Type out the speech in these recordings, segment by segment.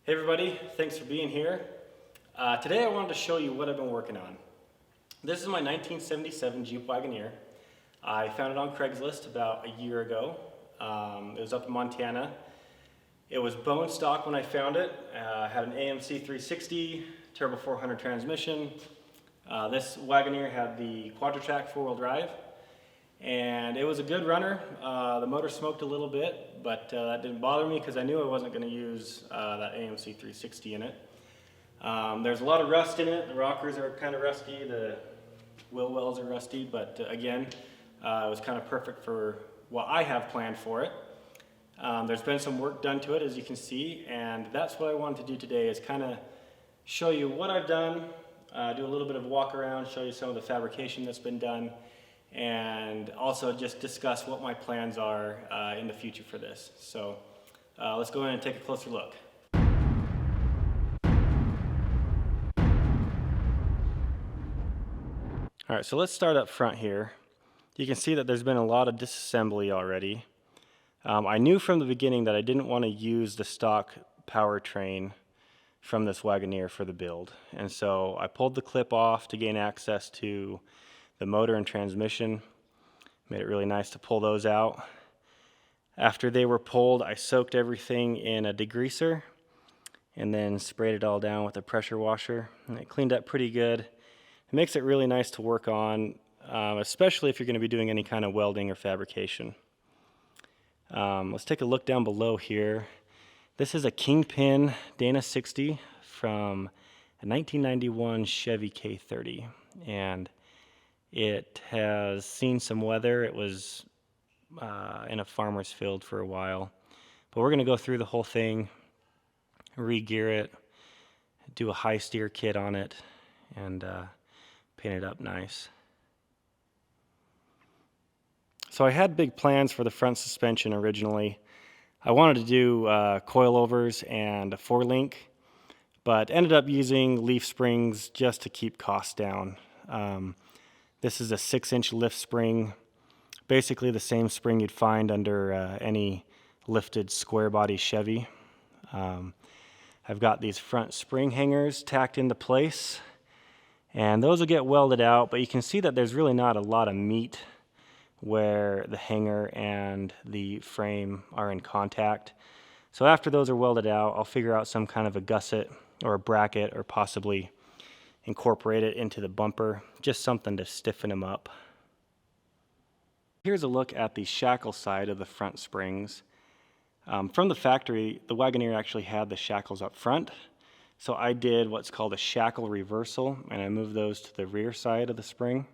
Hey everybody, thanks for being here. Today I wanted to show you what I've been working on. This is my 1977 Jeep Wagoneer. I found it on Craigslist about a year ago. It was up in Montana. It was bone stock when I found it. Had an AMC 360, turbo 400 transmission. This Wagoneer had the Quadra-Track four-wheel drive. And it was a good runner. The motor smoked a little bit, but that didn't bother me because I knew I wasn't going to use that AMC 360 in it. There's a lot of rust in it. The rockers are kind of rusty, the wheel wells are rusty, but again, it was kind of perfect for what I have planned for it. There's been some work done to it, as you can see, and that's what I wanted to do today, is kind of show you what I've done, do a little bit of walk around, show you some of the fabrication that's been done, and also just discuss what my plans are in the future for this. So let's go in and take a closer look. All right, so let's start up front here. You can see that there's been a lot of disassembly already. I knew from the beginning that I didn't want to use the stock powertrain from this Wagoneer for the build. And so I pulled the clip off to gain access to the motor and transmission. Made it really nice to pull those out. After they were pulled, I soaked everything in a degreaser and then sprayed it all down with a pressure washer. And it cleaned up pretty good. It makes it really nice to work on, especially if you're going to be doing any kind of welding or fabrication. Let's take a look down below here. This is a Kingpin Dana 60 from a 1991 Chevy K30, and it has seen some weather. It was in a farmer's field for a while, but we're going to go through the whole thing, re-gear it, do a high steer kit on it, and paint it up nice. So I had big plans for the front suspension originally. I wanted to do coilovers and a 4-link, but ended up using leaf springs just to keep costs down. This is a 6-inch lift spring, basically the same spring you'd find under any lifted square body Chevy. I've got these front spring hangers tacked into place, and those will get welded out, but you can see that there's really not a lot of meat where the hanger and the frame are in contact. So after those are welded out, I'll figure out some kind of a gusset or a bracket, or possibly incorporate it into the bumper, just something to stiffen them up. Here's a look at the shackle side of the front springs. From the factory, the Wagoneer actually had the shackles up front, so I did what's called a shackle reversal, and I moved those to the rear side of the spring.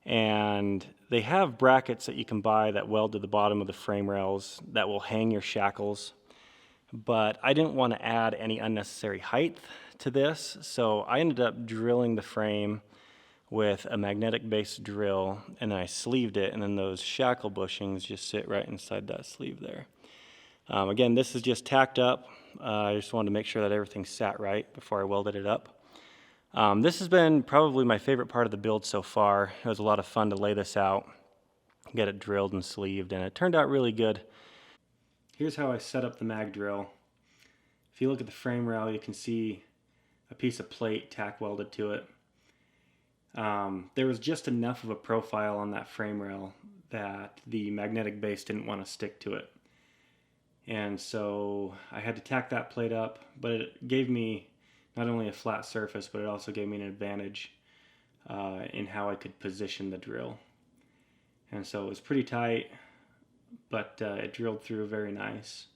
And they have brackets that you can buy that weld to the bottom of the frame rails that will hang your shackles, but I didn't want to add any unnecessary height to this, so I ended up drilling the frame with a magnetic base drill, and then I sleeved it, and then those shackle bushings just sit right inside that sleeve there. Again, this is just tacked up. I just wanted to make sure that everything sat right before I welded it up. This has been probably my favorite part of the build so far. It was a lot of fun to lay this out, get it drilled and sleeved, and it turned out really good. Here's how I set up the mag drill. If you look at the frame rail, you can see a piece of plate tack welded to it. There was just enough of a profile on that frame rail that the magnetic base didn't want to stick to it. And so I had to tack that plate up, but it gave me not only a flat surface, but it also gave me an advantage in how I could position the drill. And so it was pretty tight, but it drilled through very nice.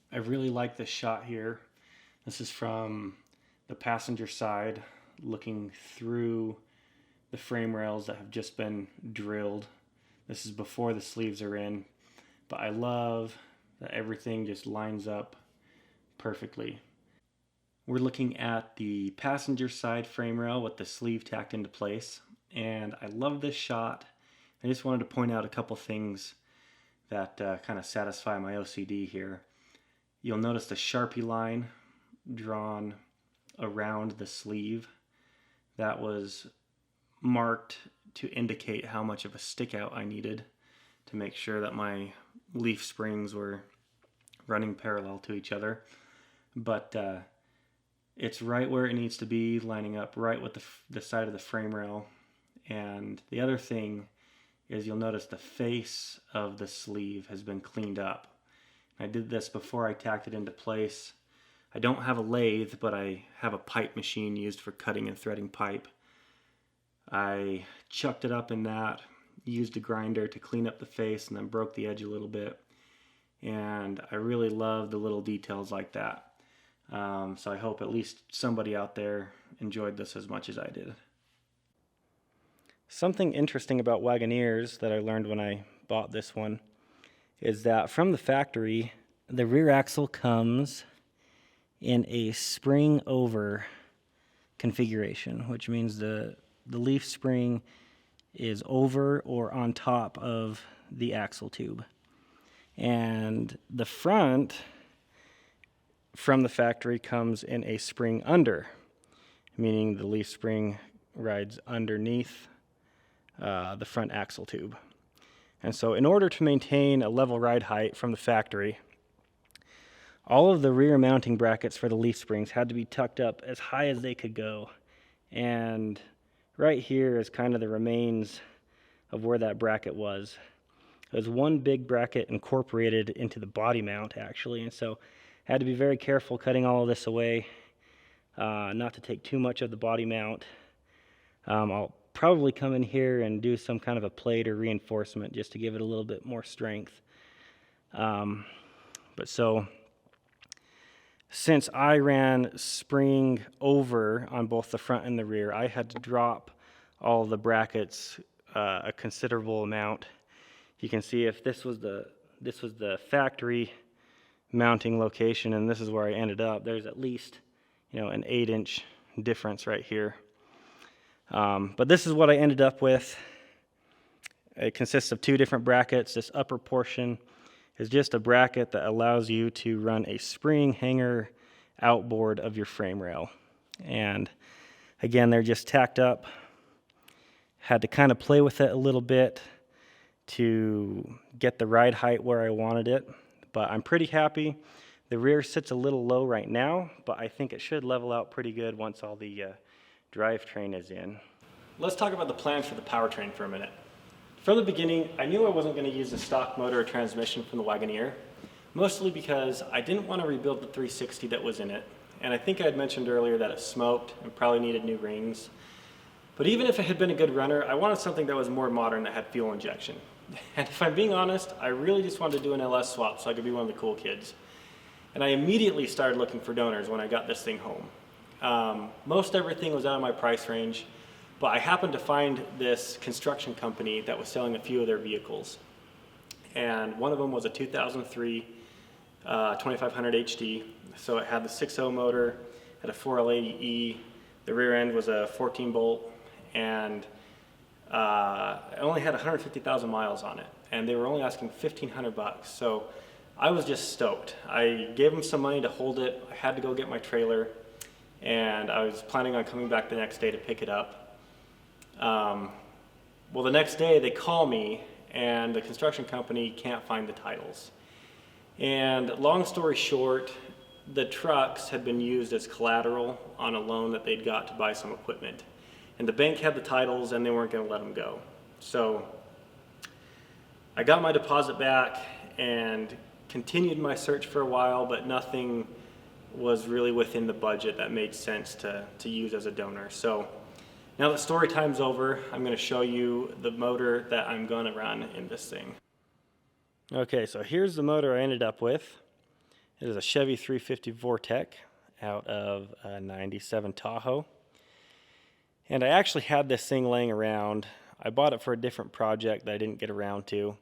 I really like this shot here. This is from the passenger side, looking through the frame rails that have just been drilled. This is before the sleeves are in, but I love that everything just lines up perfectly. We're looking at the passenger side frame rail with the sleeve tacked into place, and I love this shot. I just wanted to point out a couple things that kind of satisfy my OCD here. You'll notice the Sharpie line drawn around the sleeve. That was marked to indicate how much of a stick out I needed to make sure that my leaf springs were running parallel to each other. But it's right where it needs to be, lining up right with the side of the frame rail. And the other thing is you'll notice the face of the sleeve has been cleaned up. I did this before I tacked it into place. I don't have a lathe, but I have a pipe machine used for cutting and threading pipe. I chucked it up in that, used a grinder to clean up the face, and then broke the edge a little bit. And I really love the little details like that. So I hope at least somebody out there enjoyed this as much as I did. Something interesting about Wagoneers that I learned when I bought this one is that from the factory, the rear axle comes in a spring over configuration, which means the leaf spring is over or on top of the axle tube. And the front from the factory comes in a spring under, meaning the leaf spring rides underneath the front axle tube. And so in order to maintain a level ride height from the factory, all of the rear mounting brackets for the leaf springs had to be tucked up as high as they could go. And right here is kind of the remains of where that bracket was. There's one big bracket incorporated into the body mount, actually, and so I had to be very careful cutting all of this away, not to take too much of the body mount. I'll probably come in here and do some kind of a plate or reinforcement just to give it a little bit more strength. But so, since I ran spring over on both the front and the rear, I had to drop all of the brackets a considerable amount. You can see if this was the factory mounting location and this is where I ended up, there's at least, an 8-inch difference right here. But this is what I ended up with. It consists of 2 different brackets. This upper portion is just a bracket that allows you to run a spring hanger outboard of your frame rail. And again, they're just tacked up. Had to kind of play with it a little bit to get the ride height where I wanted it, but I'm pretty happy. The rear sits a little low right now, but I think it should level out pretty good once all the drivetrain is in. Let's talk about the plans for the powertrain for a minute. From the beginning, I knew I wasn't going to use the stock motor or transmission from the Wagoneer, mostly because I didn't want to rebuild the 360 that was in it, and I think I had mentioned earlier that it smoked and probably needed new rings. But even if it had been a good runner, I wanted something that was more modern that had fuel injection. And if I'm being honest, I really just wanted to do an LS swap so I could be one of the cool kids. And I immediately started looking for donors when I got this thing home. Most everything was out of my price range, but I happened to find this construction company that was selling a few of their vehicles. And one of them was a 2003 2500 HD. So it had the 6.0 motor, had a 4L80E, the rear end was a 14 bolt, and it only had 150,000 miles on it. And they were only asking $1,500. So I was just stoked. I gave them some money to hold it. I had to go get my trailer, and I was planning on coming back the next day to pick it up. Well, the next day they call me, and the construction company can't find the titles. And long story short, the trucks had been used as collateral on a loan that they'd got to buy some equipment. And the bank had the titles, and they weren't going to let them go. So I got my deposit back and continued my search for a while, but nothing was really within the budget that made sense to use as a donor. So now that story time's over, I'm going to show you the motor that I'm going to run in this thing. Okay, so here's the motor I ended up with. It is a Chevy 350 Vortec out of a 97 Tahoe. And I actually had this thing laying around. I bought it for a different project that I didn't get around to.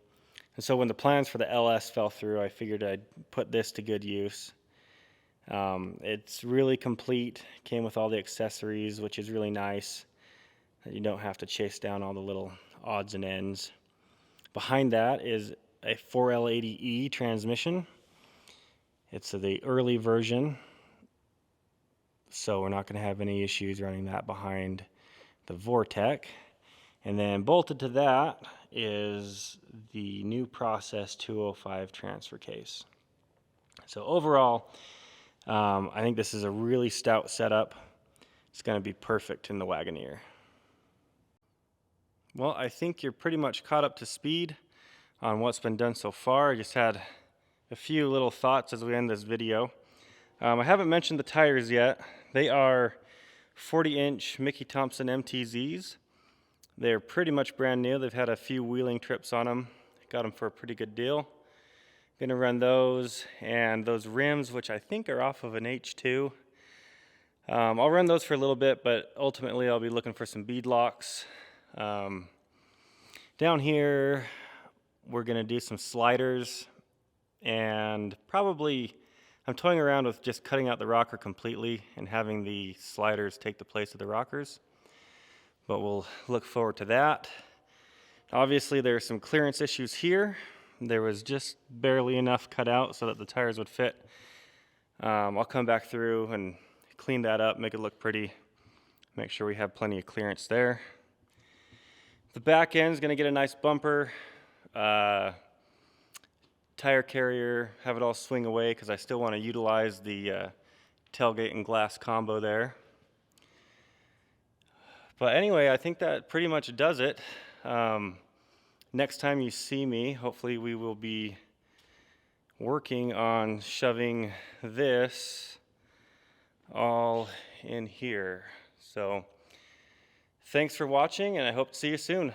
And so when the plans for the LS fell through, I figured I'd put this to good use. It's really complete, came with all the accessories, which is really nice. You don't have to chase down all the little odds and ends. Behind that is a 4L80E transmission. It's the early version, so we're not going to have any issues running that behind the Vortec. And then bolted to that is the new Process 205 transfer case. So overall, I think this is a really stout setup. It's going to be perfect in the Wagoneer. Well, I think you're pretty much caught up to speed on what's been done so far. I just had a few little thoughts as we end this video. I haven't mentioned the tires yet. They are 40-inch Mickey Thompson MTZs. They're pretty much brand new. They've had a few wheeling trips on them. Got them for a pretty good deal. Gonna run those and those rims, which I think are off of an H2. I'll run those for a little bit, but ultimately I'll be looking for some bead locks. Down here, we're gonna do some sliders, and probably I'm toying around with just cutting out the rocker completely and having the sliders take the place of the rockers. But we'll look forward to that. Obviously, there are some clearance issues here. There was just barely enough cut out so that the tires would fit. I'll come back through and clean that up, make it look pretty, make sure we have plenty of clearance there. The back end is going to get a nice bumper, tire carrier, have it all swing away because I still want to utilize the tailgate and glass combo there. But anyway, I think that pretty much does it. Next time you see me, hopefully we will be working on shoving this all in here. So thanks for watching, and I hope to see you soon.